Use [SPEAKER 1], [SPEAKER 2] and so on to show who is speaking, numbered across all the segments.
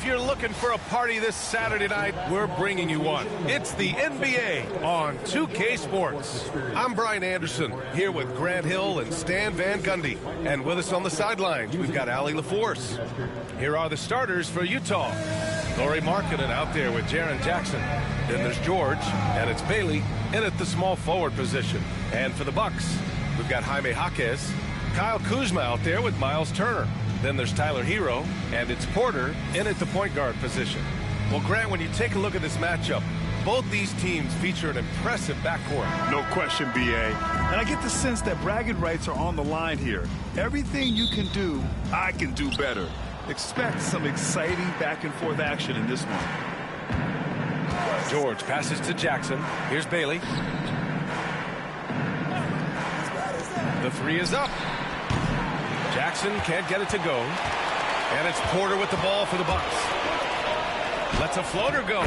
[SPEAKER 1] If you're looking for a party this Saturday night, we're bringing you one. It's the NBA on 2K Sports. I'm Brian Anderson, here with Grant Hill and Stan Van Gundy. And with us on the sidelines, we've got Allie LaForce. Here are the starters for Utah. Lauri Markkanen out there with Jaren Jackson. Then there's George, and it's Bailey in at the small forward position. And for the Bucks, we've got Jaime Jaquez, Kyle Kuzma out there with Miles Turner. Then there's Tyler Hero, and it's Porter in at the point guard position. Well, Grant, when you take a look at this matchup, both these teams feature an impressive backcourt.
[SPEAKER 2] No question, B.A. And I get the sense that bragging rights are on the line here. Everything you can do, I can do better. Expect some exciting back-and-forth action in this one.
[SPEAKER 1] George passes to Jackson. Here's Bailey. The three is up. Jackson can't get it to go. And it's Porter with the ball for the Bucks. Lets a floater go.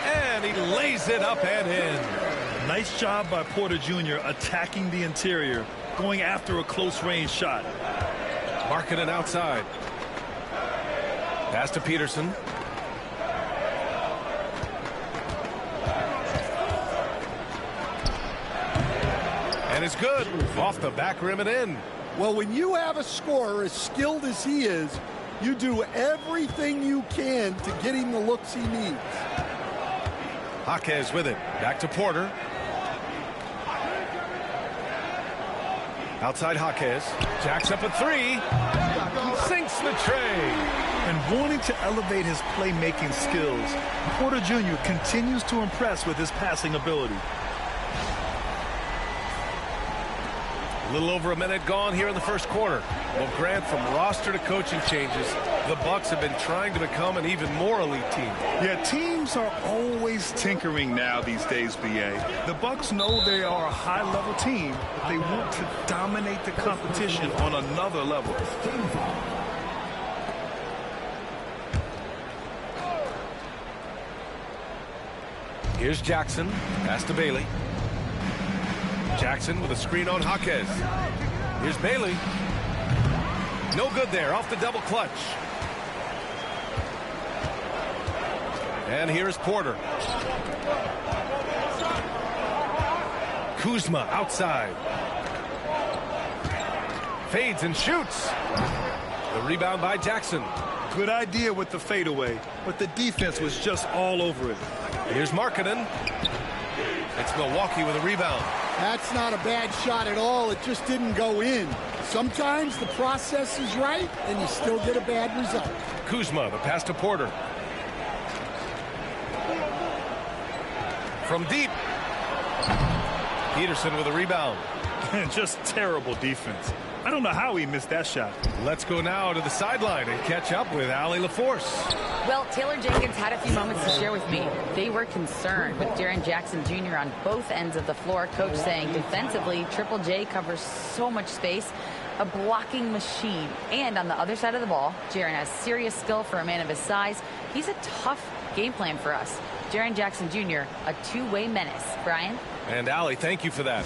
[SPEAKER 1] And he lays it up and in.
[SPEAKER 2] Nice job by Porter Jr. attacking the interior, going after a close-range shot.
[SPEAKER 1] Markkanen outside. Pass to Peterson. And it's good. Off the back rim and in.
[SPEAKER 3] Well, when you have a scorer as skilled as he is, you do everything you can to get him the looks he needs.
[SPEAKER 1] Jaquez with it. Back to Porter. Outside Jaquez. Jacks up a three. Sinks the tray.
[SPEAKER 2] And wanting to elevate his playmaking skills, Porter Jr. continues to impress with his passing ability.
[SPEAKER 1] A little over a minute gone here in the first quarter. Well, Grant, from roster to coaching changes, the Bucks have been trying to become an even more elite team.
[SPEAKER 2] Yeah, teams are always tinkering now these days, B.A. The Bucks know they are a high-level team, but they want to dominate the competition on another level.
[SPEAKER 1] Here's Jackson. Pass to Bailey. Jackson with a screen on Jaquez. Here's Bailey. No good there. Off the double clutch. And here's Porter. Kuzma outside. Fades and shoots. The rebound by Jackson.
[SPEAKER 2] Good idea with the fadeaway, but the defense was just all over it.
[SPEAKER 1] Here's Markkanen. It's Milwaukee with a rebound.
[SPEAKER 3] That's not a bad shot at all. It just didn't go in. Sometimes the process is right, and you still get a bad result.
[SPEAKER 1] Kuzma, the pass to Porter. From deep. Peterson with a rebound.
[SPEAKER 2] Just terrible defense. I don't know how he missed that shot.
[SPEAKER 1] Let's go now to the sideline and catch up with Allie LaForce.
[SPEAKER 4] Well, Taylor Jenkins had a few moments to share with me. They were concerned with Jaren Jackson Jr. on both ends of the floor. Coach saying defensively, Triple J covers so much space, a blocking machine. And on the other side of the ball, Jaren has serious skill for a man of his size. He's a tough game plan for us. Jaren Jackson Jr., a two-way menace. Brian?
[SPEAKER 1] And Allie, thank you for that.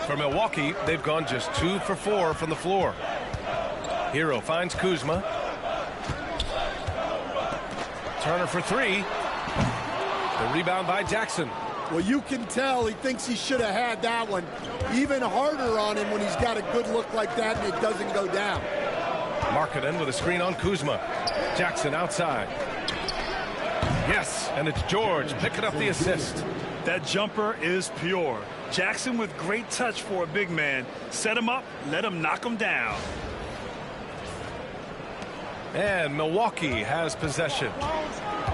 [SPEAKER 1] For Milwaukee, they've gone just 2 for 4 from the floor. Hero finds Kuzma. Turner for 3. The rebound by Jackson.
[SPEAKER 3] Well, you can tell he thinks he should have had that one. even harder on him when he's got a good look like that and it doesn't go down.
[SPEAKER 1] Markkanen with a screen on Kuzma. Jackson outside. Yes, and it's George picking up the assist.
[SPEAKER 2] That jumper is pure. Jackson with great touch for a big man. Set him up, let him knock him down.
[SPEAKER 1] And Milwaukee has possession.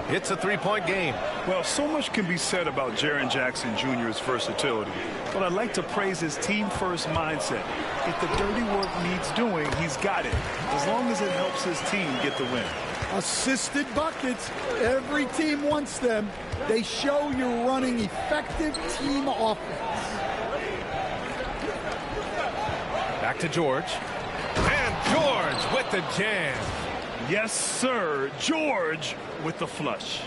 [SPEAKER 1] It's a three-point game.
[SPEAKER 2] Well, so much can be said about Jaren Jackson Jr.'s versatility, but I'd like to praise his team-first mindset. If the dirty work needs doing, he's got it, as long as it helps his team get the win.
[SPEAKER 3] Assisted buckets. Every team wants them. They show you're running effective team offense.
[SPEAKER 1] Back to George. And George with the jam.
[SPEAKER 2] Yes, sir. George with the flush.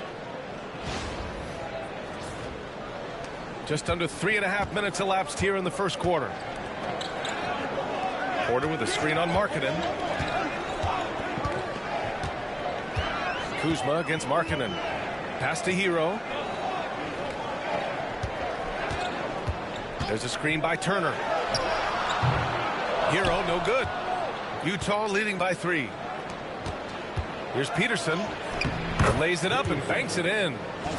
[SPEAKER 1] Just under 3.5 minutes elapsed here in the first quarter. Porter with a screen on Markkanen. Kuzma against Markkanen. Pass to Hero. There's a screen by Turner. Hero, no good. Utah leading by 3. Here's Peterson. Lays it up and banks it in.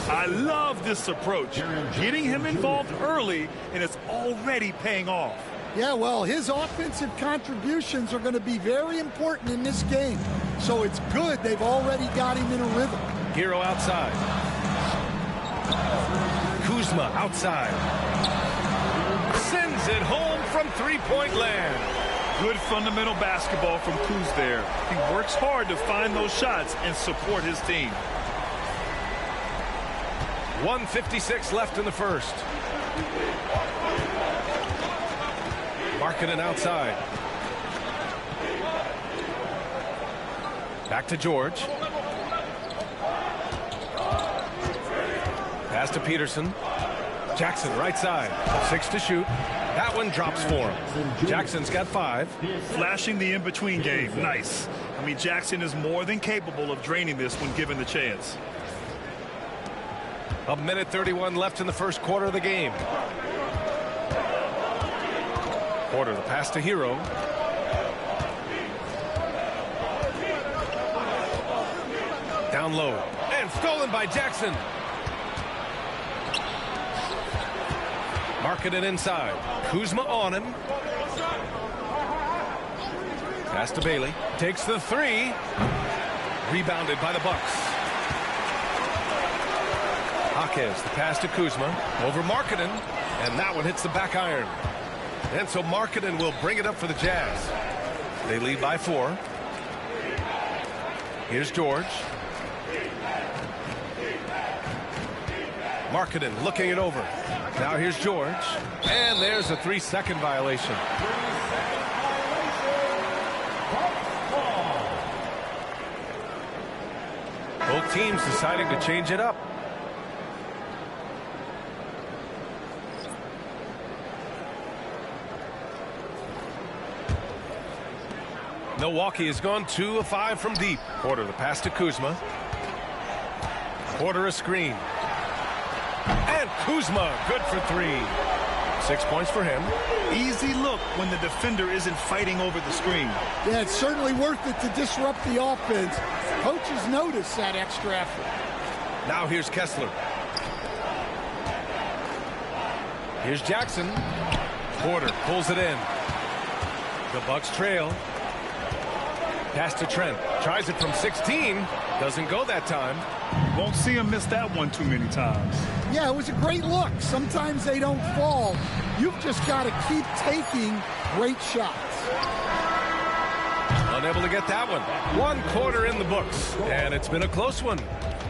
[SPEAKER 2] I love this approach. Getting him involved early, and it's already paying off.
[SPEAKER 3] Yeah, well, his offensive contributions are going to be very important in this game. So it's good they've already got him in a rhythm.
[SPEAKER 1] Hero outside. Kuzma outside. Sends it home from three-point land.
[SPEAKER 2] Good fundamental basketball from Kuz there. He works hard to find those shots and support his team.
[SPEAKER 1] 1:56 left in the first. Markkanen outside. Back to George. Pass to Peterson. Jackson right side. 6 to shoot. That one drops for him. Jackson's got 5.
[SPEAKER 2] Flashing the in-between game. Nice. I mean, Jackson is more than capable of draining this when given the chance.
[SPEAKER 1] 1:31 left in the first quarter of the game. Porter, the pass to Hero. Down low. And stolen by Jackson. Markkanen inside. Kuzma on him. Pass to Bailey. Takes the 3. Rebounded by the Bucks. Jaquez, the pass to Kuzma. Over Markkanen. And that one hits the back iron. And so Markkanen will bring it up for the Jazz. They lead by 4. Here's George. Markkanen looking it over. Now here's George. And there's a 3-second violation. Both teams deciding to change it up. Milwaukee has gone 2 of 5 from deep. Porter, the pass to Kuzma. Porter a screen. And Kuzma, good for 3. 6 points for him.
[SPEAKER 2] Easy look when the defender isn't fighting over the screen.
[SPEAKER 3] Yeah, it's certainly worth it to disrupt the offense. Coaches notice that extra effort.
[SPEAKER 1] Now here's Kessler. Here's Jackson. Porter pulls it in. The Bucks trail. Pass to Trent. Tries it from 16. Doesn't go that time.
[SPEAKER 2] Won't see him miss that one too many times.
[SPEAKER 3] Yeah, it was a great look. Sometimes they don't fall. You've just got to keep taking great shots.
[SPEAKER 1] Unable to get that one. 1 quarter in the books. And it's been a close one.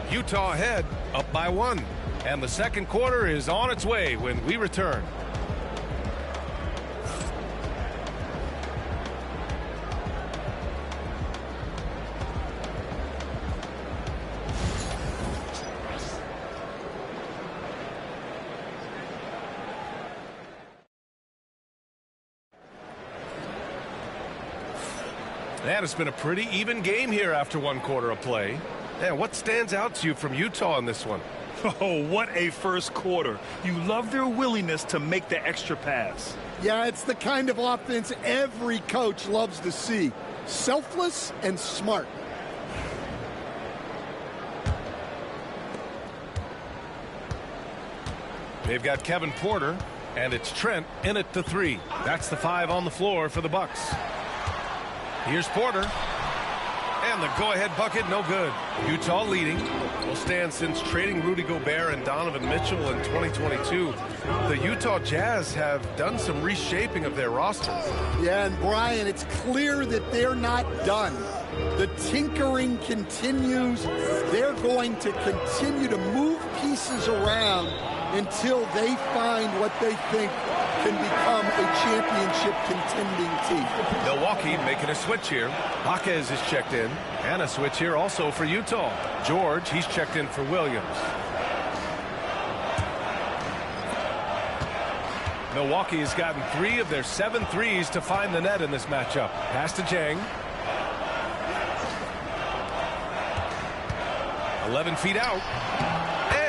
[SPEAKER 1] Utah ahead, up by 1. And the second quarter is on its way when we return. And it's been a pretty even game here after 1 quarter of play. And what stands out to you from Utah in this one?
[SPEAKER 2] Oh, what a first quarter. You love their willingness to make the extra pass.
[SPEAKER 3] Yeah, it's the kind of offense every coach loves to see. Selfless and smart.
[SPEAKER 1] They've got Kevin Porter, and it's Trent in at the 3. That's the 5 on the floor for the Bucks. Here's Porter. And the go-ahead bucket, no good. Utah leading. Will stand since trading Rudy Gobert and Donovan Mitchell in 2022. The Utah Jazz have done some reshaping of their roster.
[SPEAKER 3] Yeah, and Brian, it's clear that they're not done. The tinkering continues. They're going to continue to move pieces around until they find what they think can become a championship contending team.
[SPEAKER 1] Milwaukee making a switch here. Jaquez is checked in. And a switch here also for Utah. George, he's checked in for Williams. Milwaukee has gotten 3 of their 7 threes to find the net in this matchup. Pass to Jang. 11 feet out.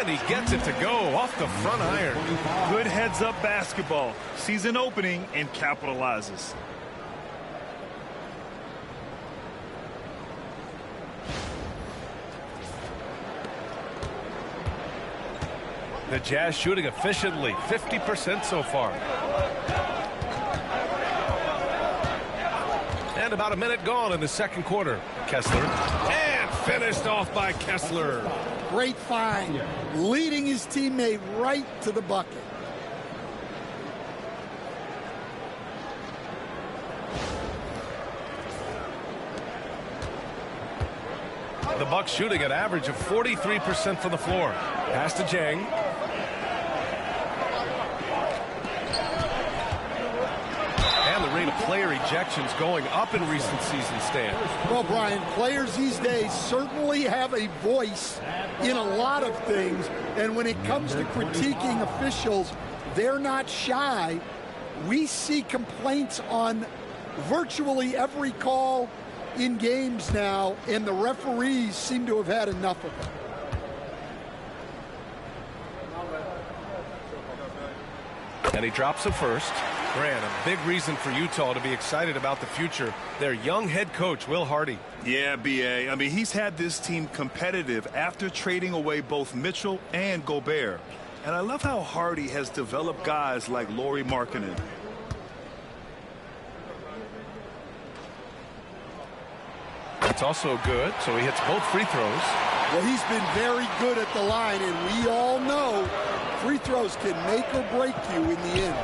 [SPEAKER 1] And he gets it to go off the front iron.
[SPEAKER 2] Good heads-up basketball. Sees an opening and capitalizes.
[SPEAKER 1] The Jazz shooting efficiently, 50% so far. And about a minute gone in the second quarter. Kessler. And finished off by Kessler.
[SPEAKER 3] Great find, leading his teammate right to the bucket.
[SPEAKER 1] The Bucks shooting an average of 43% from the floor. Pass to Jang. And the rate of player ejections going up in recent seasons, Stan.
[SPEAKER 3] Well, Brian, players these days certainly have a voice in a lot of things, and when it comes to critiquing officials, they're not shy. We see complaints on virtually every call in games now, and the referees seem to have had enough of it.
[SPEAKER 1] And he drops it first. Grant, a big reason for Utah to be excited about the future. Their young head coach, Will Hardy.
[SPEAKER 2] Yeah, B.A. I mean, he's had this team competitive after trading away both Mitchell and Gobert. And I love how Hardy has developed guys like Lauri Markkanen.
[SPEAKER 1] It's also good, so he hits both free throws.
[SPEAKER 3] Well, he's been very good at the line, and we all know free throws can make or break you in the end.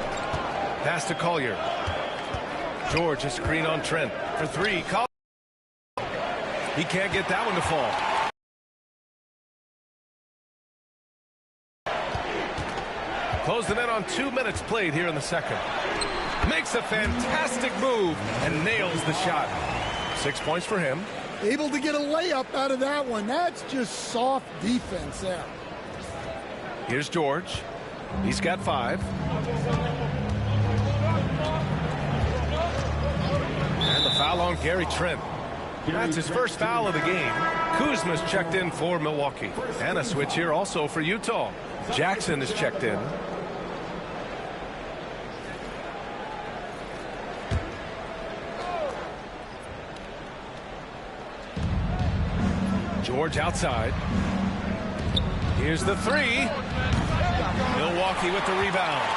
[SPEAKER 1] Pass to Collier. George, a screen on Trent for 3. Collier. He can't get that one to fall. Close the net on 2 minutes played here in the second. Makes a fantastic move and nails the shot. 6 points for him.
[SPEAKER 3] Able to get a layup out of that one. That's just soft defense there.
[SPEAKER 1] Here's George. He's got 5. And the foul on Gary Trent. That's his first foul of the game. Kuzma's checked in for Milwaukee. And a switch here also for Utah. Jackson is checked in. George outside. Here's the 3. Milwaukee with the rebound.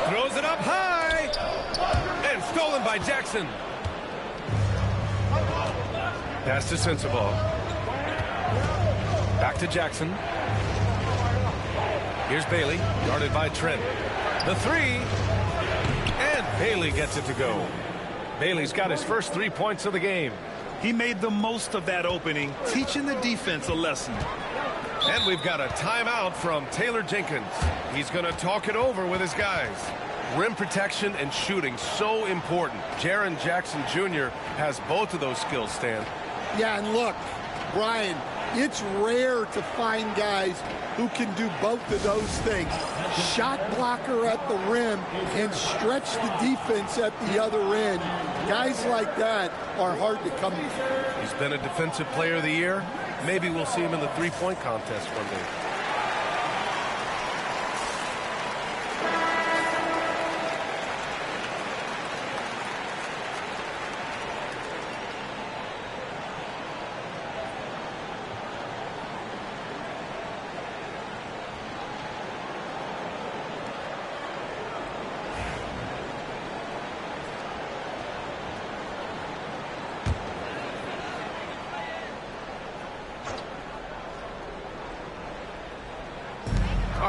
[SPEAKER 1] Throws it up high. And stolen by Jackson. Pass to Sensabaugh. Back to Jackson. Here's Bailey, guarded by Trent. The 3. And Bailey gets it to go. Bailey's got his first 3 points of the game.
[SPEAKER 2] He made the most of that opening, teaching the defense a lesson.
[SPEAKER 1] And we've got a timeout from Taylor Jenkins. He's going to talk it over with his guys. Rim protection and shooting, so important. Jaren Jackson Jr. has both of those skills, Stan.
[SPEAKER 3] Yeah, and look, Brian, it's rare to find guys who can do both of those things. Shot blocker at the rim and stretch the defense at the other end. Guys like that are hard to come to.
[SPEAKER 1] He's been a defensive player of the year. Maybe we'll see him in the three-point contest one day.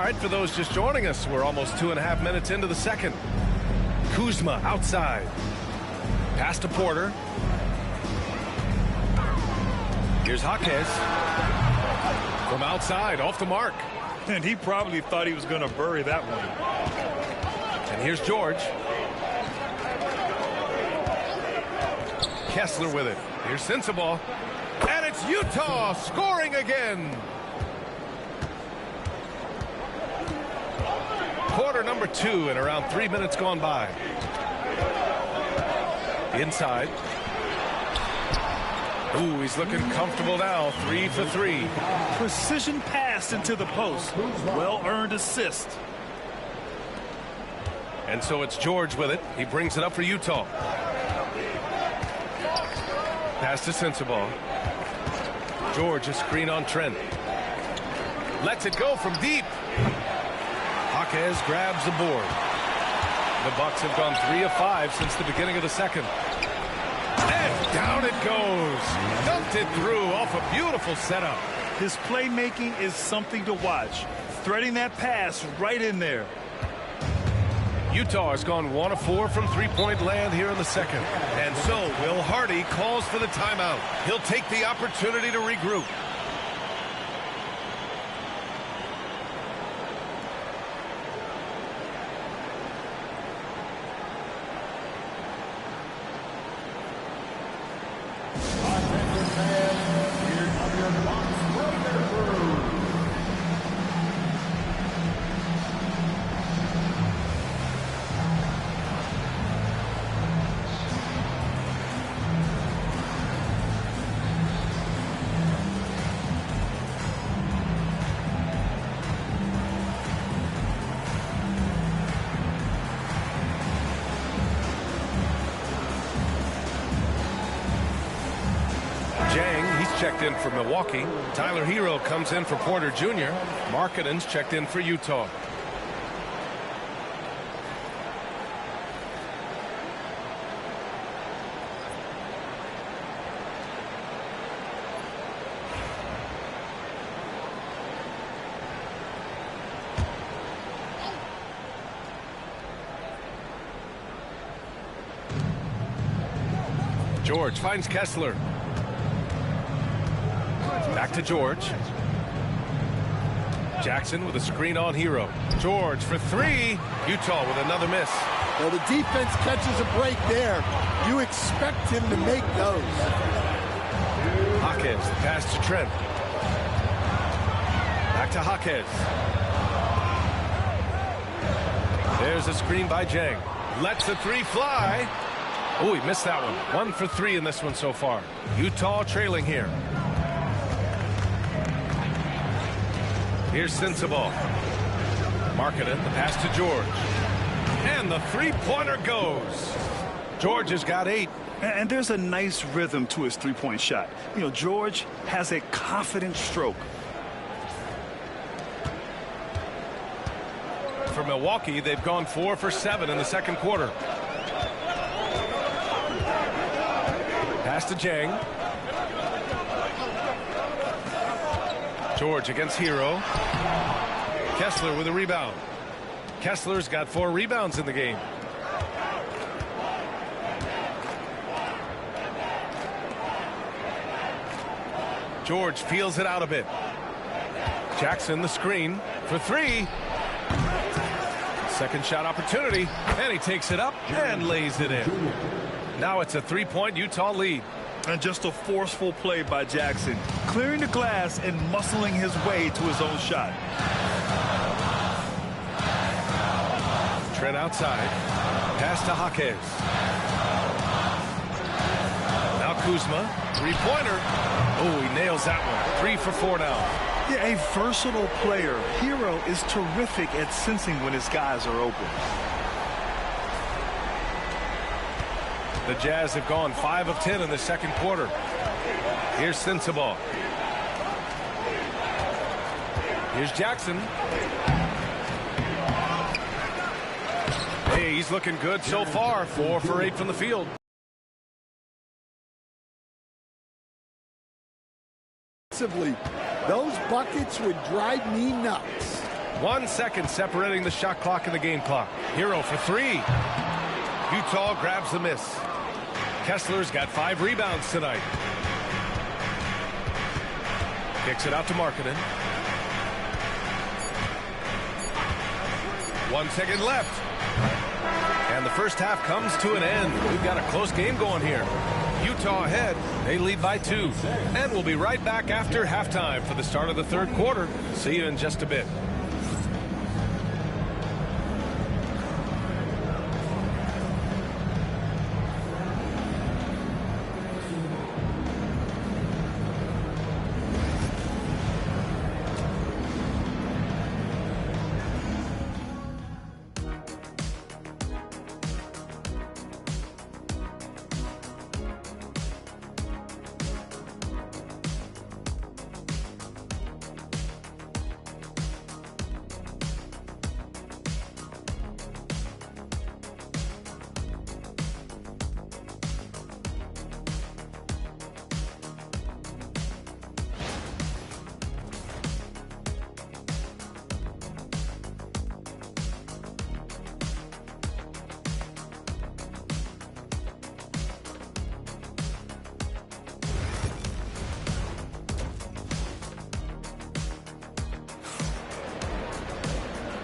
[SPEAKER 1] right, for those just joining us, we're almost 2.5 minutes into the second. Kuzma outside. Pass to Porter. Here's Jaquez. From outside, off the mark.
[SPEAKER 2] And he probably thought he was going to bury that one.
[SPEAKER 1] And here's George. Kessler with it. Here's Sensabaugh. And it's Utah scoring again. Quarter number 2 and around 3 minutes gone by. Inside. Ooh, he's looking comfortable now. 3 for 3.
[SPEAKER 2] Precision pass into the post. Well-earned assist.
[SPEAKER 1] And so it's George with it. He brings it up for Utah. Pass to Sensabaugh. George, a screen on Trent. Lets it go from deep. Jaquez grabs the board. The Bucks have gone 3 of 5 since the beginning of the second. And down it goes. Dumped it through off a beautiful setup.
[SPEAKER 2] His playmaking is something to watch. Threading that pass right in there.
[SPEAKER 1] Utah has gone 1 of 4 from three-point land here in the second. And so Will Hardy calls for the timeout. He'll take the opportunity to regroup. Checked in for Milwaukee. Tyler Hero comes in for Porter Jr. Markkanen's checked in for Utah. George finds Kessler. Back to George. Jackson with a screen on Hero. George for 3. Utah with another miss.
[SPEAKER 3] Well, the defense catches a break there. You expect him to make those.
[SPEAKER 1] Jaquez, the pass to Trent. Back to Jaquez. There's a screen by Jang. Lets the 3 fly. Oh, he missed that one. 1 for 3 in this one so far. Utah trailing here. Here's Sensabaugh. Markkanen, the pass to George. And the three-pointer goes. George has got 8.
[SPEAKER 2] And there's a nice rhythm to his three-point shot. You know, George has a confident stroke.
[SPEAKER 1] For Milwaukee, they've gone 4 for 7 in the second quarter. Pass to Jang. George against Hero. Kessler with a rebound. Kessler's got 4 rebounds in the game. George feels it out a bit. Jackson the screen for 3. Second shot opportunity, and he takes it up and lays it in. Now it's a 3-point Utah lead.
[SPEAKER 2] And just a forceful play by Jackson, clearing the glass and muscling his way to his own shot.
[SPEAKER 1] Trent outside. Pass to Jaquez. Now Kuzma. 3-pointer. Oh, he nails that one. 3 for 4 now.
[SPEAKER 2] Yeah, a versatile player. Hero is terrific at sensing when his guys are open.
[SPEAKER 1] The Jazz have gone 5 of 10 in the second quarter. Here's Sensabaugh. Here's Jackson. Hey, he's looking good so far. 4 for 8 from the field.
[SPEAKER 3] Those buckets would drive me nuts.
[SPEAKER 1] 1 second separating the shot clock and the game clock. Hero for three. Utah grabs the miss. Kessler's got 5 rebounds tonight. Kicks it out to Markkanen. 1 second left. And the first half comes to an end. We've got a close game going here. Utah ahead. They lead by 2. And we'll be right back after halftime for the start of the third quarter. See you in just a bit.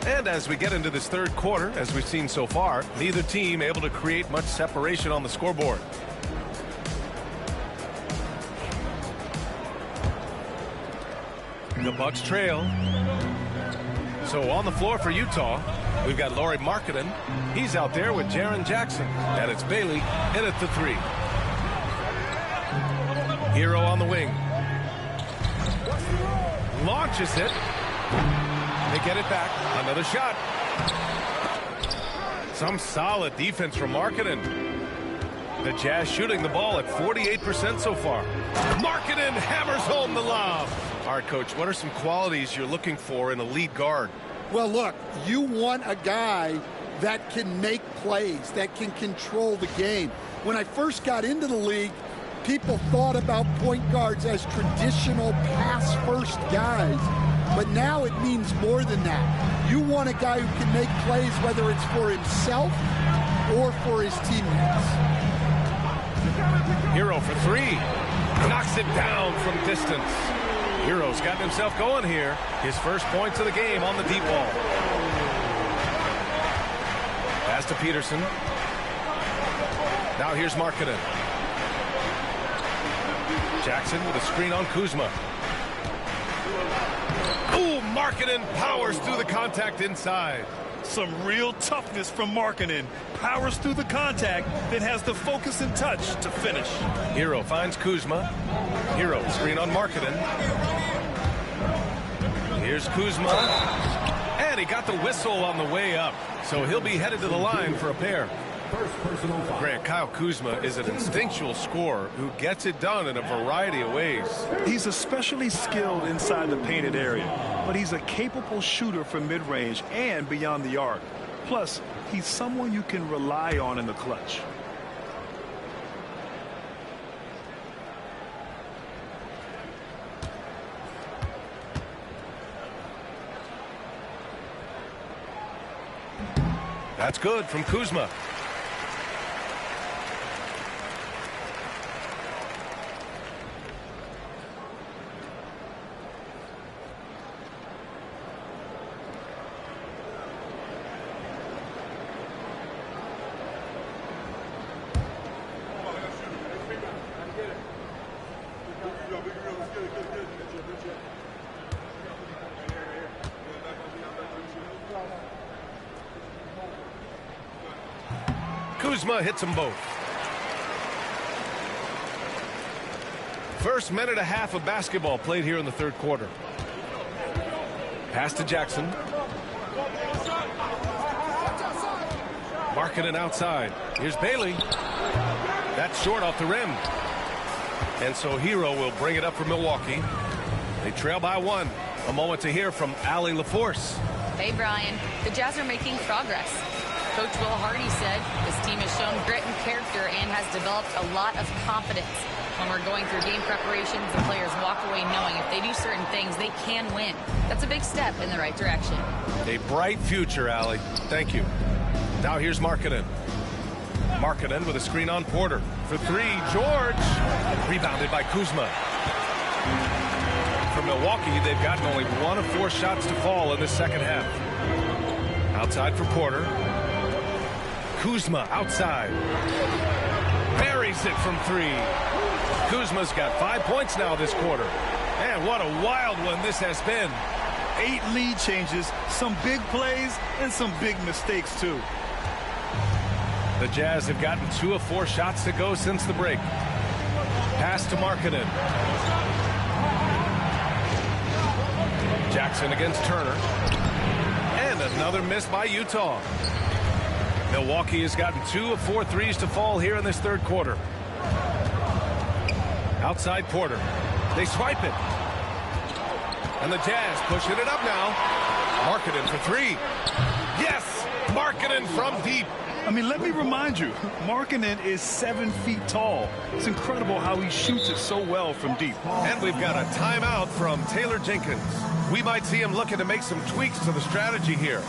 [SPEAKER 1] And as we get into this third quarter, as we've seen so far, neither team able to create much separation on the scoreboard. The Bucks trail. So on the floor for Utah, we've got Lauri Markkanen. He's out there with Jaren Jackson. And it's Bailey in at the 3. Hero on the wing. Launches it. They get it back. Another shot. Some solid defense from Markkanen. The Jazz shooting the ball at 48% so far. Markkanen hammers home the lob. All right, Coach, what are some qualities you're looking for in a lead guard?
[SPEAKER 3] Well, look, you want a guy that can make plays, that can control the game. When I first got into the league, people thought about point guards as traditional pass-first guys. But now it means more than that. You want a guy who can make plays, whether it's for himself or for his teammates.
[SPEAKER 1] Hero for 3. Knocks it down from distance. Hero's gotten himself going here. His first points of the game on the deep ball. Pass to Peterson. Now here's Markkanen. Jackson with a screen on Kuzma. Ooh, Markkanen powers through the contact inside.
[SPEAKER 2] Some real toughness from Markkanen. Powers through the contact, then has the focus and touch to finish.
[SPEAKER 1] Hero finds Kuzma. Hero screen on Markkanen. Here's Kuzma. And he got the whistle on the way up. So he'll be headed to the line for a pair. Grant, Kyle Kuzma is an instinctual scorer who gets it done in a variety of ways.
[SPEAKER 2] He's especially skilled inside the painted area, but he's a capable shooter from mid-range and beyond the arc. Plus, he's someone you can rely on in the clutch.
[SPEAKER 1] That's good from Kuzma. Kuzma hits them both. First minute and a half of basketball played here in the third quarter. Pass to Jackson. Markkanen outside. Here's Bailey. That's short off the rim. And so Hero will bring it up for Milwaukee. They trail by 1. A moment to hear from Allie LaForce.
[SPEAKER 4] Hey, Brian. The Jazz are making progress. Coach Will Hardy said this team has shown grit and character and has developed a lot of confidence. When we're going through game preparations, the players walk away knowing if they do certain things, they can win. That's a big step in the right direction.
[SPEAKER 1] A bright future, Allie. Thank you. Now here's Markkanen. Markkanen with a screen on Porter. For three, George. Rebounded by Kuzma. For Milwaukee, they've gotten only 1 of 4 shots to fall in the second half. Outside for Porter. Kuzma outside. Buries it from 3. Kuzma's got 5 points now this quarter. And what a wild one this has been.
[SPEAKER 2] 8 lead changes, some big plays, and some big mistakes, too.
[SPEAKER 1] The Jazz have gotten 2 of 4 shots to go since the break. Pass to Markkanen. Jackson against Turner. And another miss by Utah. Milwaukee has gotten 2 of 4 threes to fall here in this third quarter. Outside Porter. They swipe it. And the Jazz pushing it up now. Markkanen for 3. Yes! Markkanen from deep.
[SPEAKER 2] I mean, let me remind you, Markkanen is 7 feet tall. It's incredible how he shoots it so well from deep.
[SPEAKER 1] And we've got a timeout from Taylor Jenkins. We might see him looking to make some tweaks to the strategy here.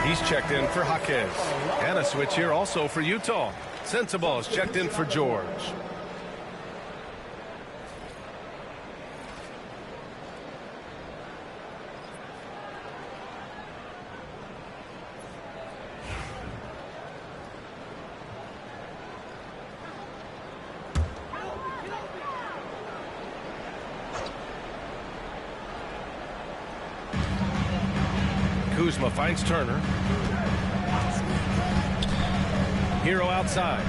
[SPEAKER 1] He's checked in for Jaquez. And a switch here also for Utah. Sensabaugh is checked in for George. Kuzma finds Turner. Hero outside.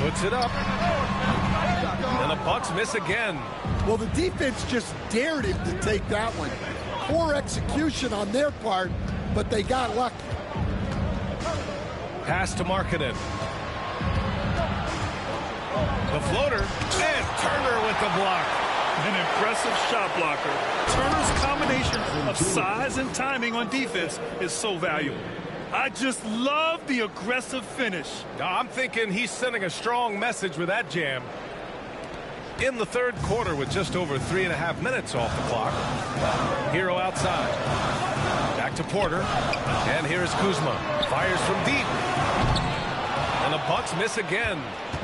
[SPEAKER 1] Puts it up. And the Bucks miss again.
[SPEAKER 3] Well, the defense just dared him to take that one. Poor execution on their part, but they got lucky.
[SPEAKER 1] Pass to Markkanen. The floater. And Turner with the block.
[SPEAKER 2] An impressive shot blocker. Turner's combination of size and timing on defense is so valuable. I just love the aggressive finish.
[SPEAKER 1] I'm thinking he's sending a strong message with that jam. In the third quarter with just over 3.5 minutes off the clock. Hero outside. Back to Porter. And here's Kuzma. Fires from deep. And the Bucks miss again.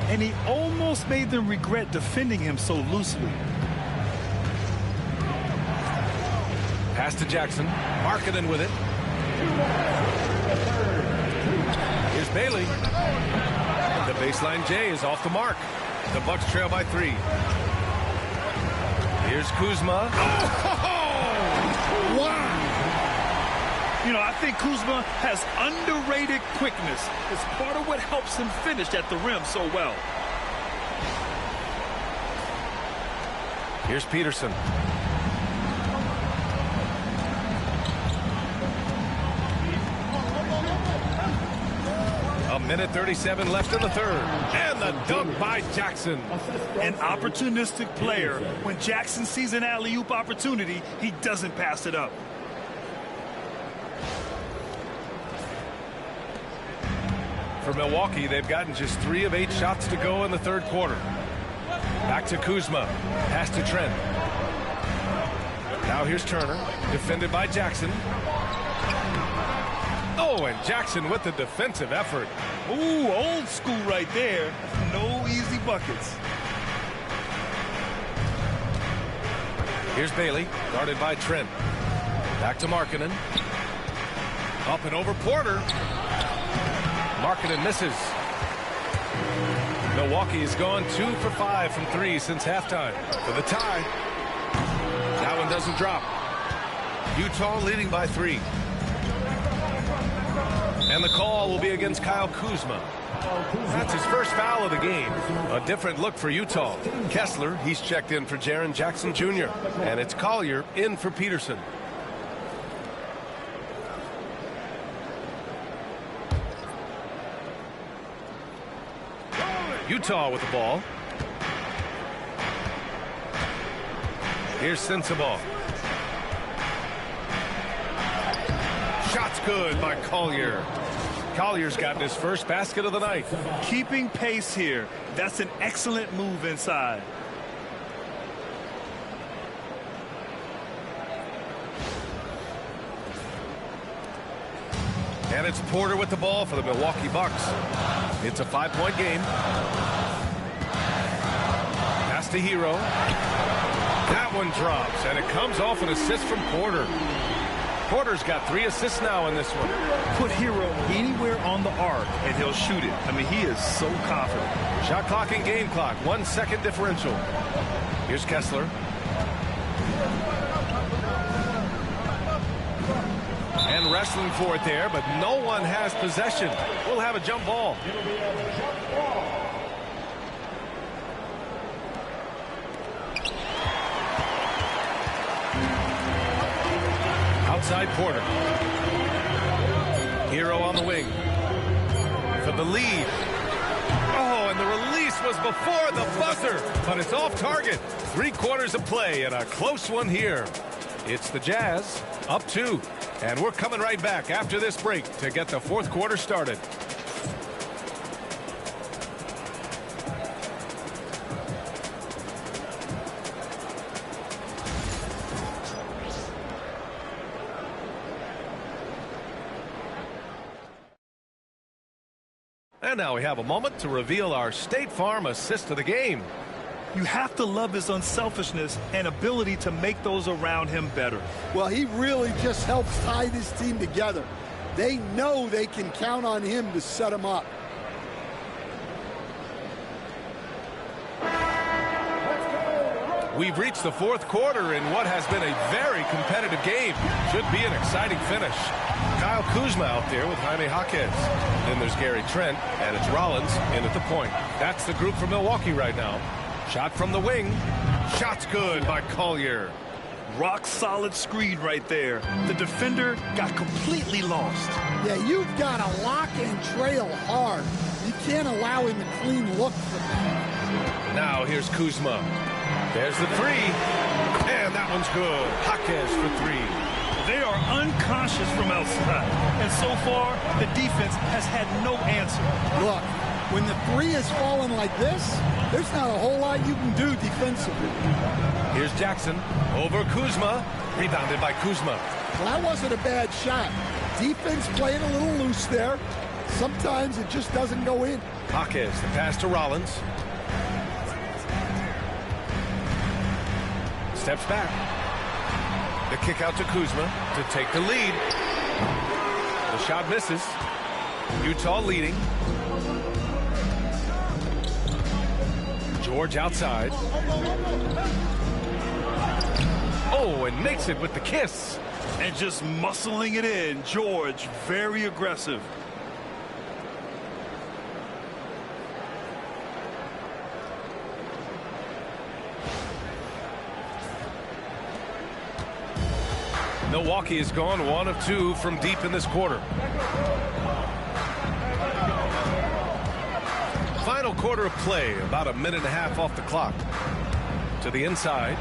[SPEAKER 2] And he almost made them regret defending him so loosely.
[SPEAKER 1] Pass to Jackson. Markkanen with it. Here's Bailey. The baseline J is off the mark. The Bucks trail by 3. Here's Kuzma.
[SPEAKER 3] Wow!
[SPEAKER 2] You know, I think Kuzma has underrated quickness. It's part of what helps him finish at the rim so well.
[SPEAKER 1] Here's Peterson. 1:37 left in the third. And the dunk by Jackson.
[SPEAKER 2] An opportunistic player. When Jackson sees an alley-oop opportunity, he doesn't pass it up.
[SPEAKER 1] For Milwaukee, they've gotten just 3 of 8 shots to go in the third quarter. Back to Kuzma. Pass to Trent. Now here's Turner. Defended by Jackson. Oh, and Jackson with the defensive effort.
[SPEAKER 2] Ooh, old school right there. No easy buckets.
[SPEAKER 1] Here's Bailey, guarded by Trent. Back to Markkanen. Up and over Porter. Markkanen misses. Milwaukee has gone 2 for 5 from 3 since halftime. For the tie. That one doesn't drop. Utah leading by 3. And the call will be against Kyle Kuzma. That's his first foul of the game. A different look for Utah. Kessler, he's checked in for Jaren Jackson Jr. And it's Collier in for Peterson. Utah with the ball. Here's Sensabaugh. Shot's good by Collier. Collier's gotten his first basket of the night.
[SPEAKER 2] Keeping pace here. That's an excellent move inside.
[SPEAKER 1] And it's Porter with the ball for the Milwaukee Bucks. It's a 5-point game. Pass to Hero. That one drops, and it comes off an assist from Porter. Porter's got 3 assists now in this one.
[SPEAKER 2] Put Hero anywhere on the arc, and he'll shoot it. I mean, he is so confident.
[SPEAKER 1] Shot clock and game clock, 1 second differential. Here's Kessler. And wrestling for it there, but no one has possession. We'll have a jump ball. Outside Porter. Hero on the wing. For the lead. Oh, and the release was before the buzzer, but it's off target. 3 quarters of play and a close one here. It's the Jazz up 2. And we're coming right back after this break to get the fourth quarter started. And now we have a moment to reveal our State Farm assist of the game.
[SPEAKER 2] You have to love his unselfishness and ability to make those around him better.
[SPEAKER 3] Well, he really just helps tie this team together. They know they can count on him to set them up.
[SPEAKER 1] We've reached the fourth quarter in what has been a very competitive game. Should be an exciting finish. Kyle Kuzma out there with Jaime Jaquez. Then there's Gary Trent, and it's Rollins in at the point. That's the group for Milwaukee right now. Shot from the wing. Shot's good by Collier.
[SPEAKER 2] Rock solid screen right there. The defender got completely lost.
[SPEAKER 3] Yeah, you've got to lock and trail hard. You can't allow him a clean look for that.
[SPEAKER 1] Now here's Kuzma. There's the 3. And that one's good. Jaquez for 3.
[SPEAKER 2] They are unconscious from outside. And so far, the defense has had no answer.
[SPEAKER 3] Look, when the 3 is falling like this, there's not a whole lot you can do defensively.
[SPEAKER 1] Here's Jackson over Kuzma. Rebounded by Kuzma.
[SPEAKER 3] Well, that wasn't a bad shot. Defense playing a little loose there. Sometimes it just doesn't go in.
[SPEAKER 1] Jaquez, the pass to Rollins. Steps back. The kick out to Kuzma to take the lead. The shot misses. Utah leading. George outside. Oh, and makes it with the kiss.
[SPEAKER 2] And just muscling it in. George, very aggressive.
[SPEAKER 1] Milwaukee has gone 1 of 2 from deep in this quarter. Final quarter of play, about a minute and a half off the clock. To the inside.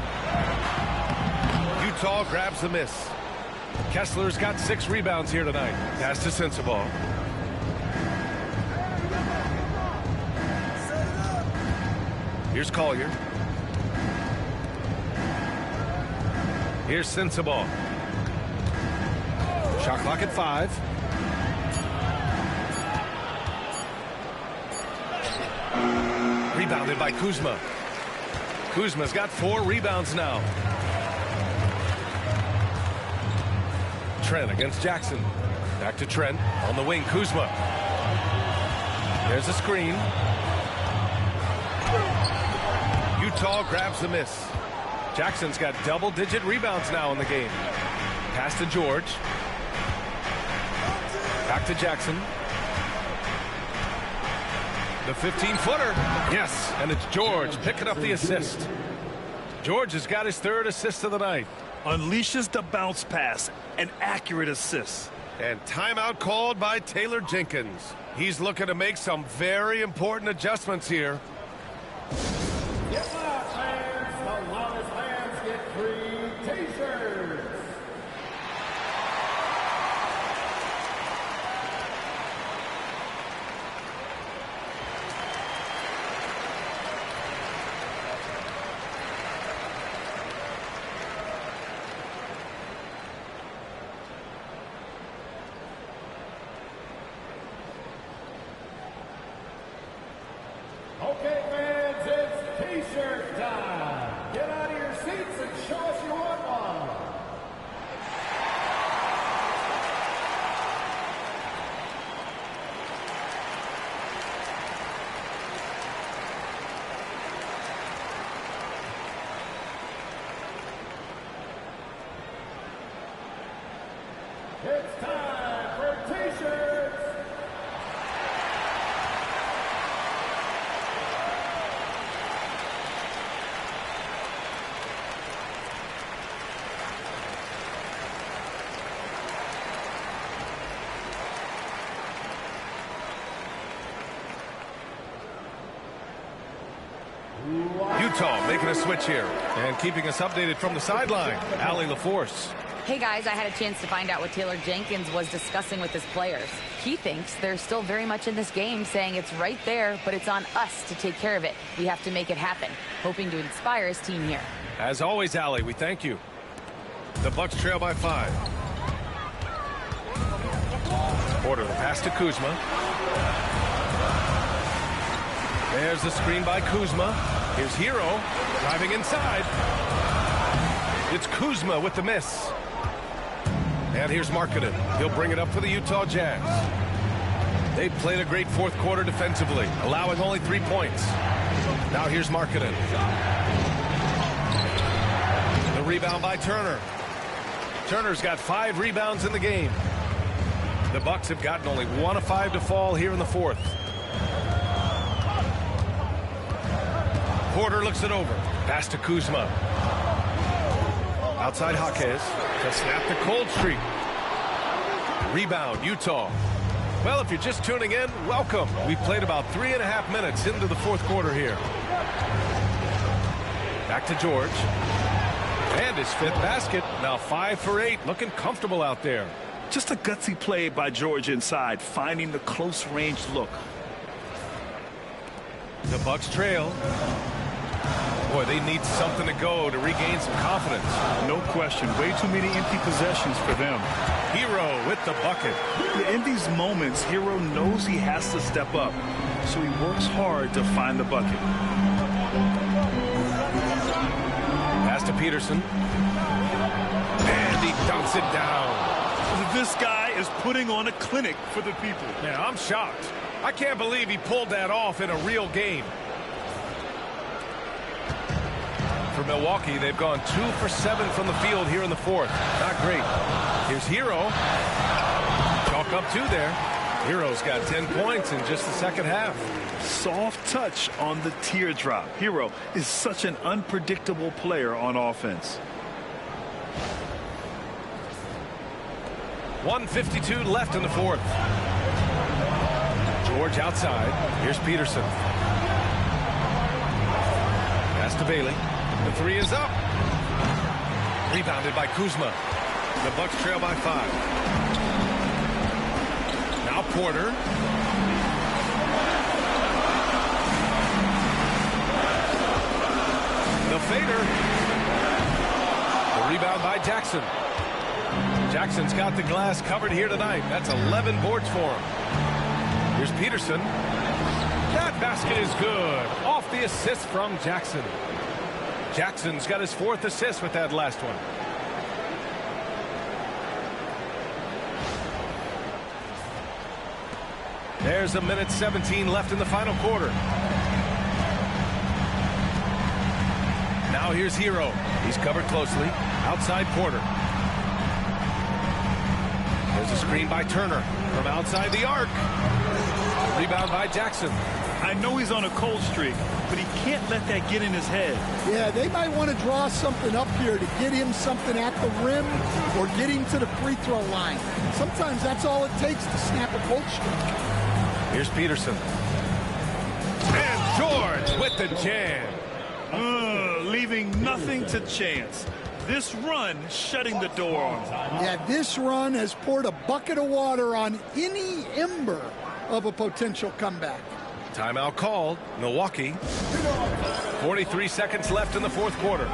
[SPEAKER 1] Utah grabs the miss. Kessler's got 6 rebounds here tonight. Pass to Sensabaugh. Here's Collier. Here's Sensabaugh. Shot clock at 5. Rebounded by Kuzma. Kuzma's got 4 rebounds now. Trent against Jackson. Back to Trent on the wing. Kuzma. There's a screen. Utah grabs the miss. Jackson's got double-digit rebounds now in the game. Pass to George. Back to Jackson. The 15-footer. Yes, and it's George picking up the assist. George has got his 3rd assist of the night.
[SPEAKER 2] Unleashes the bounce pass. An accurate assist.
[SPEAKER 1] And timeout called by Taylor Jenkins. He's looking to make some very important adjustments here.
[SPEAKER 5] Yes, fans. The loudest fans get free T-shirts. Okay, fans, it's T-shirt time. Get out of your seats and show us you want one. It's time for T-shirts.
[SPEAKER 1] Utah making a switch here and keeping us updated from the sideline. Allie LaForce.
[SPEAKER 4] Hey guys, I had a chance to find out what Taylor Jenkins was discussing with his players. He thinks they're still very much in this game, saying it's right there, but it's on us to take care of it. We have to make it happen, hoping to inspire his team here.
[SPEAKER 1] As always, Allie, we thank you. The Bucks trail by 5. Porter, the pass to Kuzma. There's the screen by Kuzma. Here's Hero driving inside. It's Kuzma with the miss. And here's Markkanen. He'll bring it up for the Utah Jazz. They played a great 4th quarter defensively, allowing only 3 points. Now here's Markkanen. The rebound by Turner. Turner's got 5 rebounds in the game. The Bucks have gotten only 1 of 5 to fall here in the 4th. Porter looks it over. Pass to Kuzma. Outside Jaquez to snap the cold streak. Rebound, Utah. Well, if you're just tuning in, welcome. We've played about 3.5 minutes into the 4th quarter here. Back to George. And his 5th basket. Now 5 for 8. Looking comfortable out there.
[SPEAKER 2] Just a gutsy play by George inside, finding the close range look.
[SPEAKER 1] The Bucks trail. Boy, they need something to go to regain some confidence.
[SPEAKER 2] No question. Way too many empty possessions for them.
[SPEAKER 1] Hero with the bucket.
[SPEAKER 2] In these moments, Hero knows he has to step up, so he works hard to find the bucket.
[SPEAKER 1] Pass to Peterson. And he dunks it down.
[SPEAKER 2] This guy is putting on a clinic for the people.
[SPEAKER 1] Yeah, I'm shocked. I can't believe he pulled that off in a real game. For Milwaukee, they've gone 2 for 7 from the field here in the 4th. Not great. Here's Hero. Chalk up 2 there. Hero's got 10 points in just the 2nd half.
[SPEAKER 2] Soft touch on the teardrop. Hero is such an unpredictable player on offense.
[SPEAKER 1] 1:52 left in the 4th. George outside. Here's Peterson. Pass to Bailey. The three is up. Rebounded by Kuzma. The Bucks trail by 5. Now Porter. The fader. The rebound by Jackson. Jackson's got the glass covered here tonight. That's 11 boards for him. Here's Peterson. That basket is good. Off the assist from Jackson. Jackson's got his 4th assist with that last one. There's a minute 17 left in the final quarter. Now here's Hero. He's covered closely. Outside Porter. There's a screen by Turner from outside the arc. Rebound by Jackson.
[SPEAKER 2] I know he's on a cold streak, but he can't let that get in his head.
[SPEAKER 3] Yeah, they might want to draw something up here to get him something at the rim or get him to the free throw line. Sometimes that's all it takes to snap a cold streak.
[SPEAKER 1] Here's Peterson. And George with the jam.
[SPEAKER 2] Leaving nothing to chance. This run shutting the door on him.
[SPEAKER 3] Yeah, this run has poured a bucket of water on any ember of a potential comeback.
[SPEAKER 1] Timeout called. Milwaukee. 43 seconds left in the 4th quarter.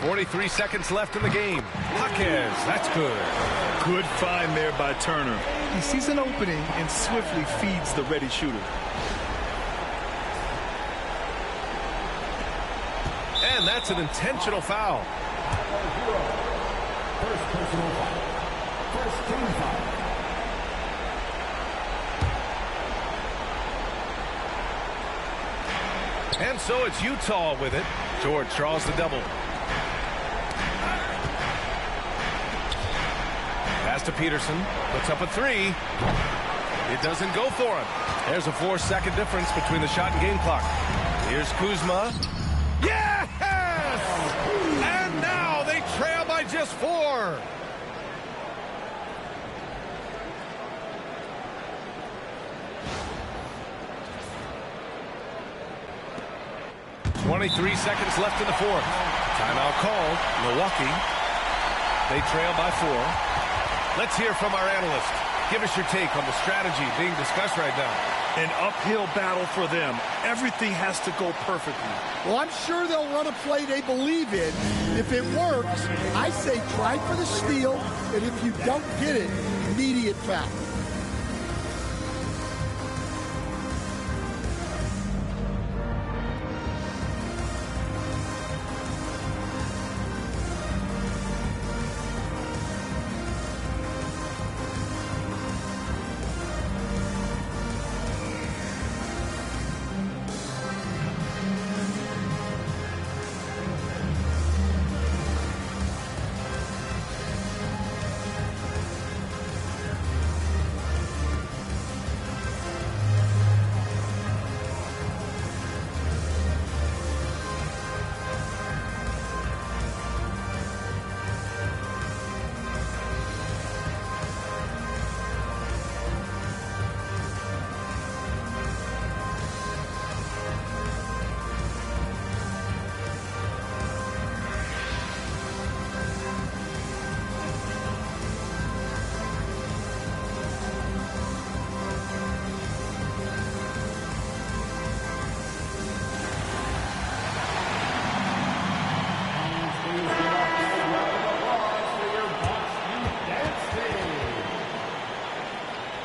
[SPEAKER 1] .43 seconds left in the game. Jaquez, that's good.
[SPEAKER 2] Good find there by Turner. He sees an opening and swiftly feeds the ready shooter.
[SPEAKER 1] And that's an intentional foul.
[SPEAKER 5] First personal foul. First team foul.
[SPEAKER 1] And so it's Utah with it. George draws the double. Pass to Peterson. Puts up a 3. It doesn't go for him. There's a 4-second difference between the shot and game clock. Here's Kuzma. Yes! And now they trail by just 4. .23 seconds left in the 4th. Timeout called. Milwaukee. They trail by 4. Let's hear from our analyst. Give us your take on the strategy being discussed right now.
[SPEAKER 2] An uphill battle for them. Everything has to go perfectly.
[SPEAKER 3] Well, I'm sure they'll run a play they believe in. If it works, I say try for the steal, and if you don't get it, immediate foul.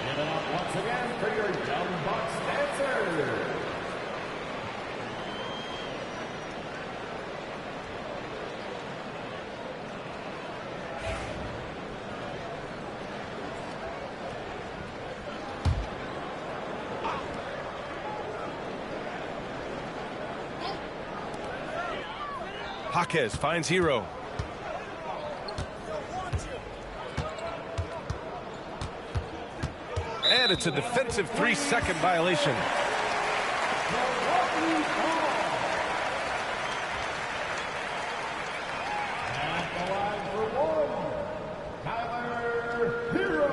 [SPEAKER 5] Give it up once again for your Young Bucks dancers.
[SPEAKER 1] Jaquez finds Hero. And it's a defensive 3-second violation.
[SPEAKER 5] At the line for one, Tyler Hero.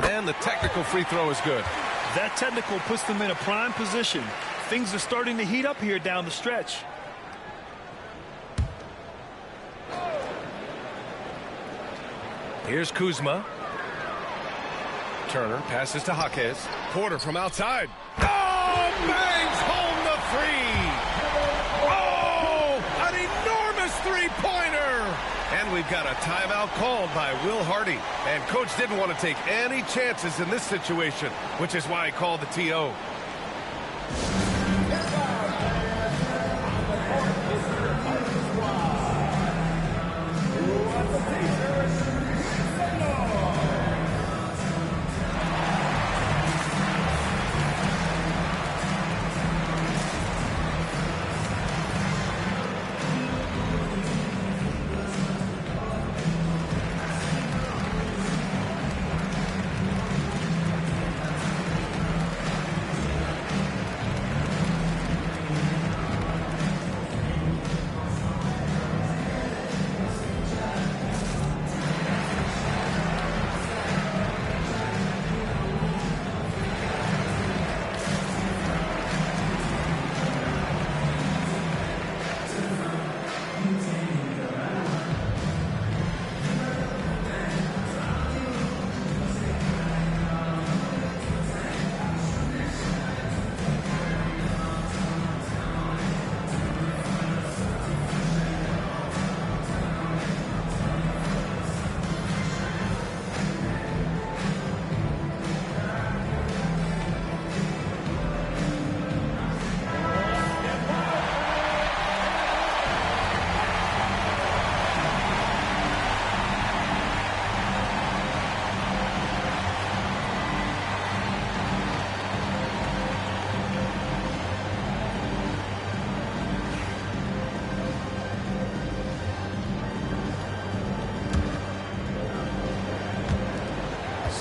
[SPEAKER 1] And the technical free throw is good.
[SPEAKER 2] That technical puts them in a prime position. Things are starting to heat up here down the stretch.
[SPEAKER 1] Here's Kuzma. Turner passes to Jaquez. Porter from outside. Oh, bangs home the three. Oh, an enormous three-pointer. And we've got a timeout called by Will Hardy. And coach didn't want to take any chances in this situation, which is why he called the TO.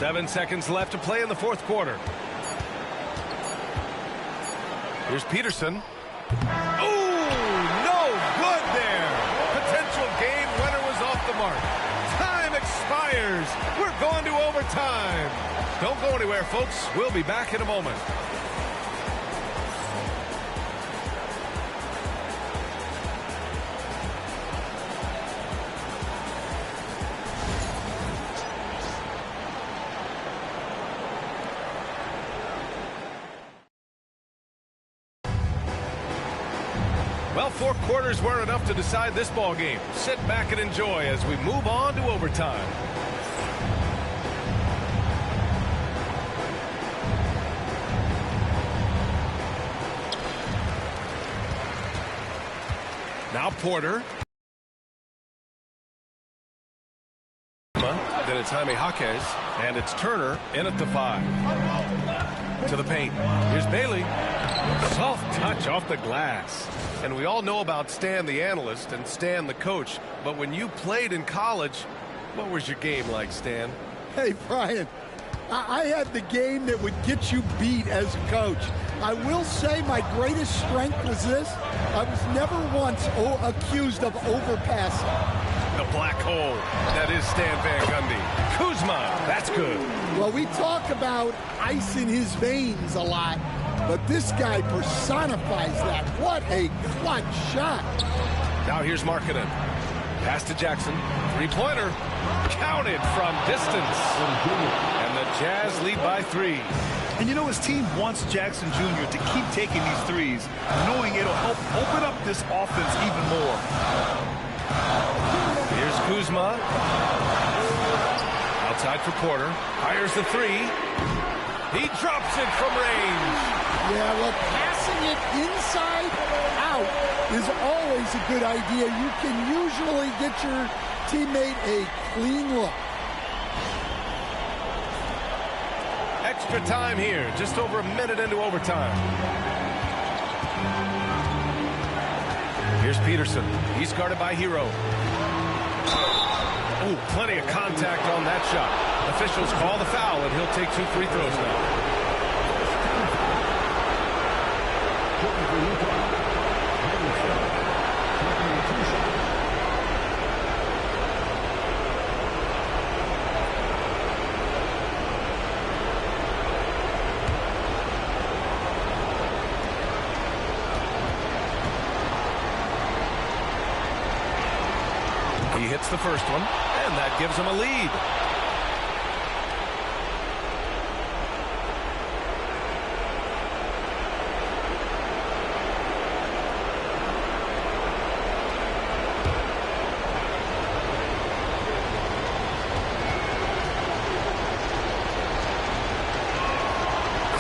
[SPEAKER 1] Seven seconds left to play in the fourth quarter. Here's Peterson. Ooh, no good there. Potential game winner was off the mark. Time expires. We're going to overtime. Don't go anywhere, folks. We'll be back in a moment. Well, four quarters weren't enough to decide this ball game. Sit back and enjoy as we move on to overtime. Now Porter. Then it's Jaime Jaquez. And it's Turner in at the 5. To the paint. Here's Bailey. Soft touch off the glass. And we all know about Stan the analyst and Stan the coach. But when you played in college, what was your game like, Stan?
[SPEAKER 3] Hey, Brian, I had the game that would get you beat as a coach. I will say my greatest strength was this. I was never once accused of overpassing.
[SPEAKER 1] The black hole. That is Stan Van Gundy. Kuzma. That's good.
[SPEAKER 3] Well, we talk about ice in his veins a lot, but this guy personifies that. What a clutch shot.
[SPEAKER 1] Now here's Markkanen. Pass to Jackson. Three-pointer. Counted from distance. And the Jazz lead by 3.
[SPEAKER 2] And you know, his team wants Jackson Jr. to keep taking these threes, knowing it'll help open up this offense even more.
[SPEAKER 1] Here's Kuzma. Outside for Porter. Fires the 3. He drops it from range.
[SPEAKER 3] Yeah, well, passing it inside out is always a good idea. You can usually get your teammate a clean look.
[SPEAKER 1] Extra time here, just over a minute into overtime. Here's Peterson. He's guarded by Hero. Oh, plenty of contact on that shot. Officials call the foul, and he'll take 2 free throws now. He hits the first one, and that gives him a lead.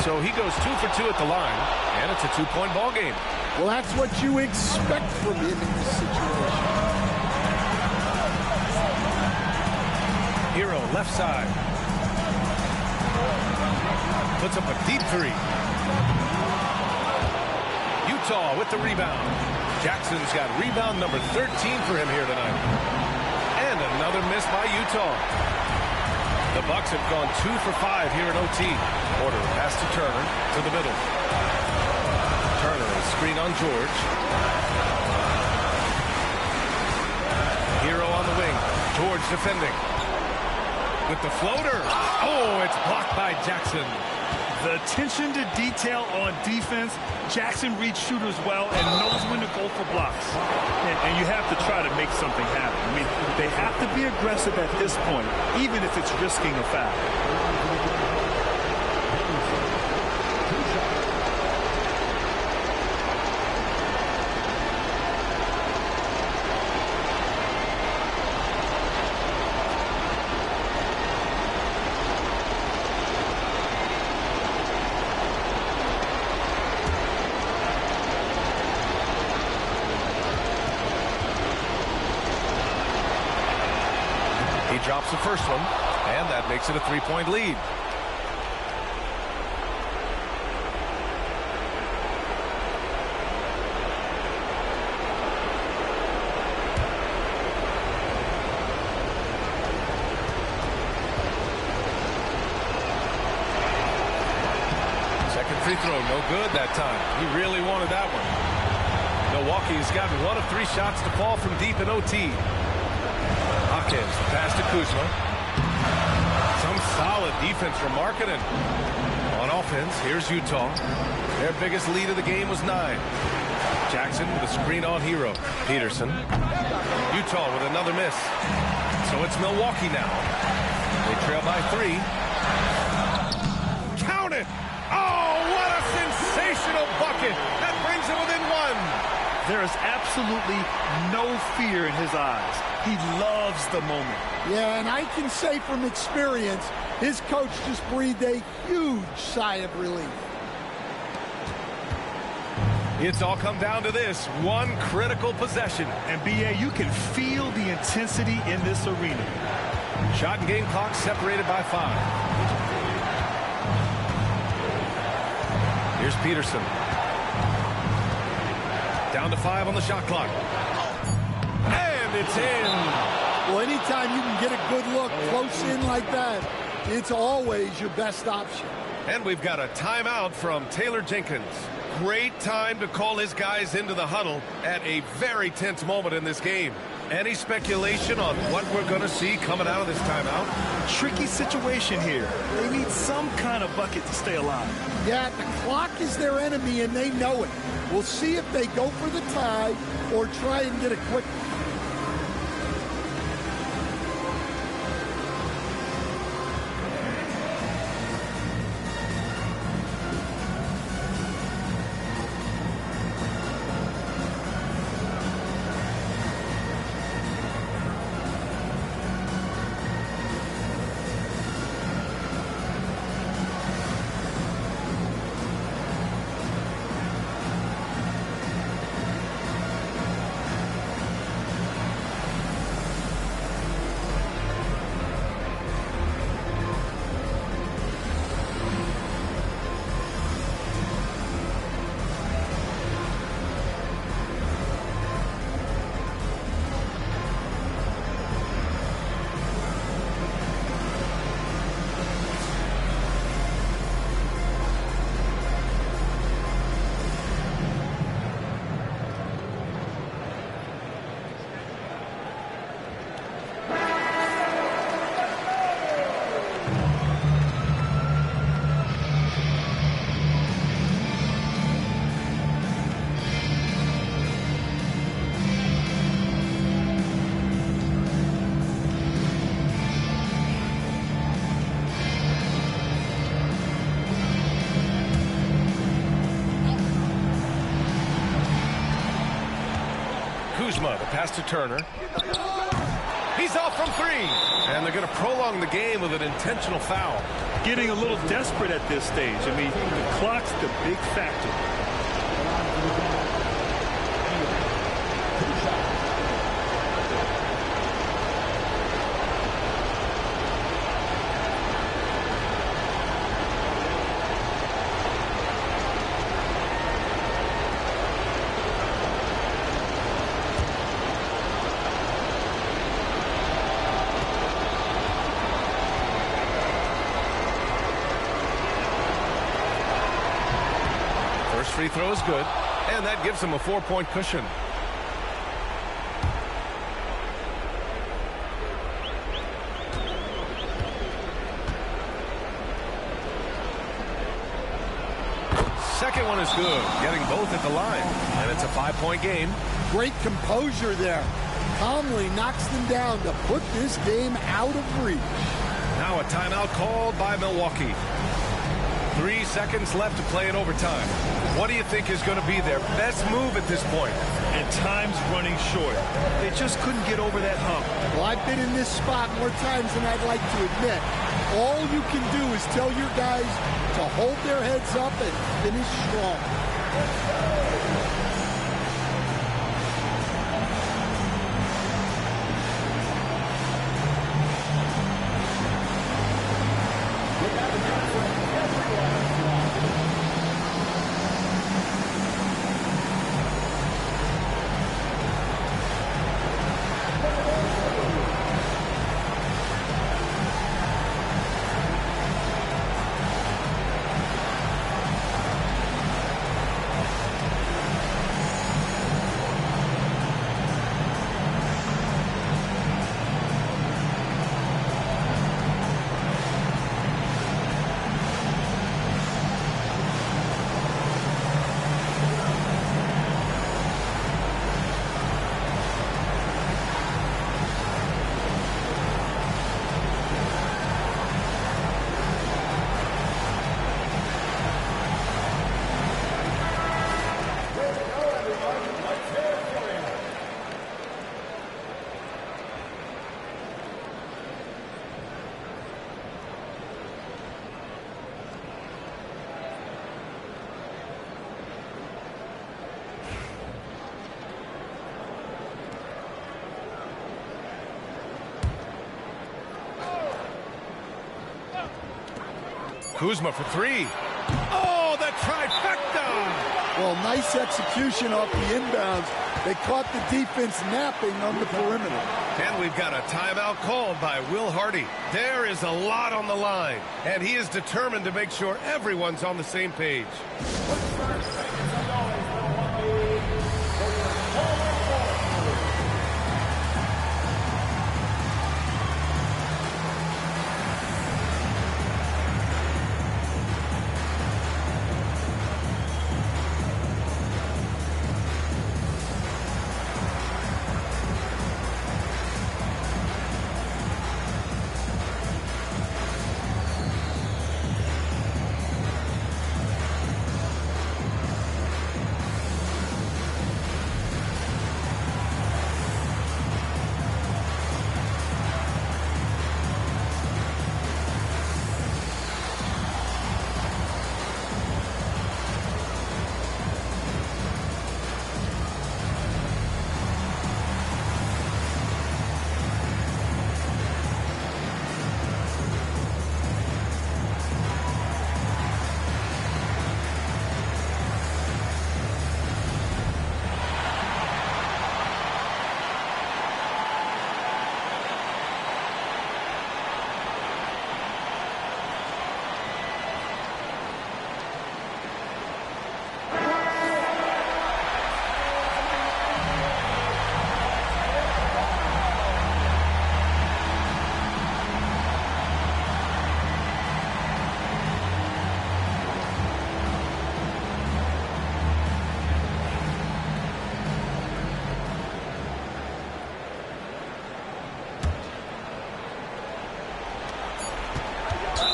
[SPEAKER 1] So he goes 2 for 2 at the line, and it's a 2-point ball game.
[SPEAKER 3] Well, that's what you expect from him in this situation.
[SPEAKER 1] Hero, left side. Puts up a deep 3. Utah with the rebound. Jackson's got rebound number 13 for him here tonight. And another miss by Utah. The Bucks have gone 2 for 5 here in OT. Porter pass to Turner to the middle. Turner, a screen on George. Hero on the wing. George defending. With the floater. Oh, it's blocked by Jackson.
[SPEAKER 2] The attention to detail on defense. Jackson reads shooters well and knows when to go for blocks. And you have to try to make something happen. I mean, they have to be aggressive at this point, even if it's risking a foul.
[SPEAKER 1] Drops the first one, and that makes it a 3-point lead. Second free throw, no good that time. He really wanted that one. Milwaukee has gotten 1 of 3 shots to fall from deep in OT. Hawkins, pass to Kuzma. Some solid defense from Markkanen. On offense, here's Utah. Their biggest lead of the game was 9. Jackson with a screen on Hero. Peterson. Utah with another miss. So it's Milwaukee now. They trail by 3. Count it! Oh, what a sensational bucket! That brings it within 1.
[SPEAKER 2] There is absolutely no fear in his eyes. He loves the moment.
[SPEAKER 3] Yeah, and I can say from experience, his coach just breathed a huge sigh of relief.
[SPEAKER 1] It's all come down to this one critical possession.
[SPEAKER 2] And, B.A., you can feel the intensity in this arena.
[SPEAKER 1] Shot and game clock separated by 5. Here's Peterson. Down to 5 on the shot clock. And it's in.
[SPEAKER 3] Well, anytime you can get a good look close in like that, it's always your best option.
[SPEAKER 1] And we've got a timeout from Taylor Jenkins. Great time to call his guys into the huddle at a very tense moment in this game. Any speculation on what we're going to see coming out of this timeout?
[SPEAKER 2] Tricky situation here. They need some kind of bucket to stay alive.
[SPEAKER 3] Yeah, the clock is their enemy, and they know it. We'll see if they go for the tie or try and get a quick.
[SPEAKER 1] Kuzma, the pass to Turner. He's off from three. And they're going to prolong the game with an intentional foul.
[SPEAKER 2] Getting a little desperate at this stage. I mean, the clock's the big factor.
[SPEAKER 1] First free throw is good, and that gives him a 4-point cushion. Second one is good, getting both at the line, and it's a 5-point game.
[SPEAKER 3] Great composure there. Calmly knocks them down to put this game out of reach.
[SPEAKER 1] Now a timeout called by Milwaukee. 3 seconds left to play in overtime. What do you think is going to be their best move at this point?
[SPEAKER 2] And time's running short. They just couldn't get over that hump.
[SPEAKER 3] Well, I've been in this spot more times than I'd like to admit. All you can do is tell your guys to hold their heads up and finish strong.
[SPEAKER 1] Kuzma for three. Oh, the trifecta!
[SPEAKER 3] Well, nice execution off the inbounds. They caught the defense napping on the perimeter.
[SPEAKER 1] And we've got a timeout called by Will Hardy. There is a lot on the line, and he is determined to make sure everyone's on the same page.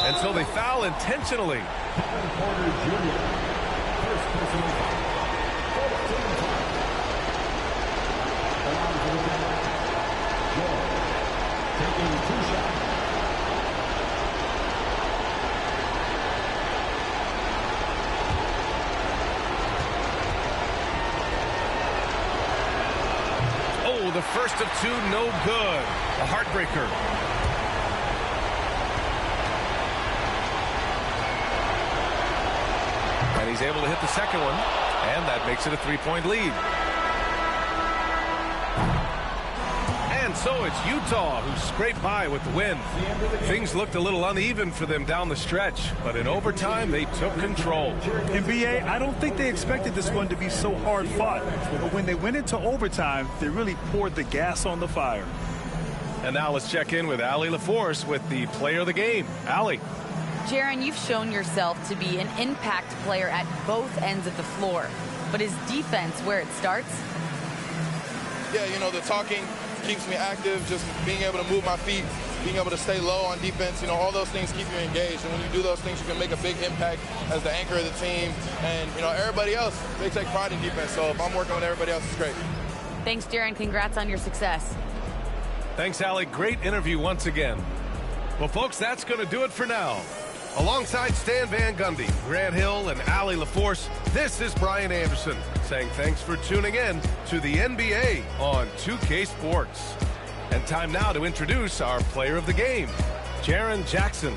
[SPEAKER 1] And so they foul intentionally. Oh, the first of two, no good. A heartbreaker. And he's able to hit the second one, and that makes it a 3-point lead. And so it's Utah who scraped by with the win. Things looked a little uneven for them down the stretch, but in overtime they took control.
[SPEAKER 2] NBA, I don't think they expected this one to be so hard fought, but when they went into overtime, they really poured the gas on the fire.
[SPEAKER 1] And now let's check in with Allie LaForce with the player of the game. Allie.
[SPEAKER 4] Jaren, you've shown yourself to be an impact player at both ends of the floor. But is defense where it starts?
[SPEAKER 6] Yeah, you know, the talking keeps me active, just being able to move my feet, being able to stay low on defense, you know, all those things keep you engaged. And when you do those things, you can make a big impact as the anchor of the team. And, you know, everybody else, they take pride in defense. So if I'm working with everybody else, it's great.
[SPEAKER 4] Thanks, Jaren. Congrats on your success.
[SPEAKER 1] Thanks, Allie. Great interview once again. Well, folks, that's going to do it for now. Alongside Stan Van Gundy, Grant Hill, and Allie LaForce, this is Brian Anderson saying thanks for tuning in to the NBA on 2K Sports. And time now to introduce our player of the game, Jaren Jackson.